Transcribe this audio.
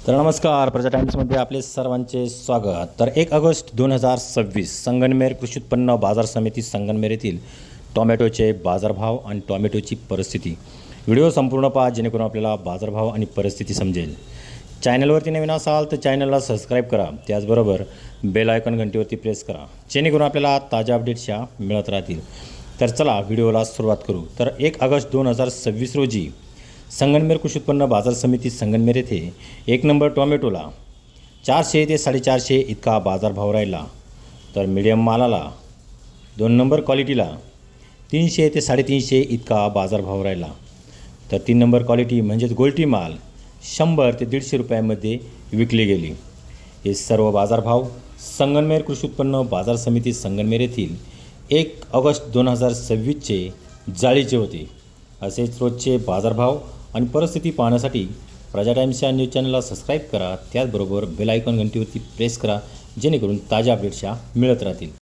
तर नमस्कार, प्रजा टाइम्समध्ये आपले सर्वांचे स्वागत. तर 1 ऑगस्ट 2026 संगमनेर कृषी उत्पन्न बाजार समिती संगमनेर येथील टोमॅटोचे बाजारभाव आणि टोमॅटोची परिस्थिती. व्हिडिओ संपूर्ण पहा जेणेकरून आपल्याला बाजारभाव आणि परिस्थिती समजेल. चॅनलवरती नवीन असाल तर चॅनलला सबस्क्राईब करा, त्याचबरोबर बेल आयकॉन घंटीवरती प्रेस करा जेणेकरून आपल्याला ताज्या अपडेट्सच्या मिळत राहतील. तर चला व्हिडिओला सुरुवात करू. तर 1 ऑगस्ट 2026 रोजी संगमनेर कृषी उत्पन्न बाजार समिती संगमनेर येथे 1 नंबर टोमॅटोला 400 ते 450 इतका बाजारभाव राहिला. तर मीडियम मालाला 2 नंबर क्वालिटीला 300 ते 350 इतका बाजारभाव राहिला. तर 3 नंबर क्वालिटी म्हणजेच गोल्टी माल 100 ते 150 रुपयामध्ये विकली गेली. हे सर्व बाजारभाव संगमनेर कृषी उत्पन्न बाजार समिती संगमनेर येथील 1 ऑगस्ट 2026चे जाळीचे होते. असेच रोजचे बाजारभाव आणि परिस्थिती पाहण्यासाठी प्रजा टाइम्सच्या न्यूज चॅनलला सबस्क्राईब करा, त्याचबरोबर बेल आयकॉन घंटीवरती प्रेस करा जेणेकरून ताज्या अपडेट्सच्या मिळत राहतील.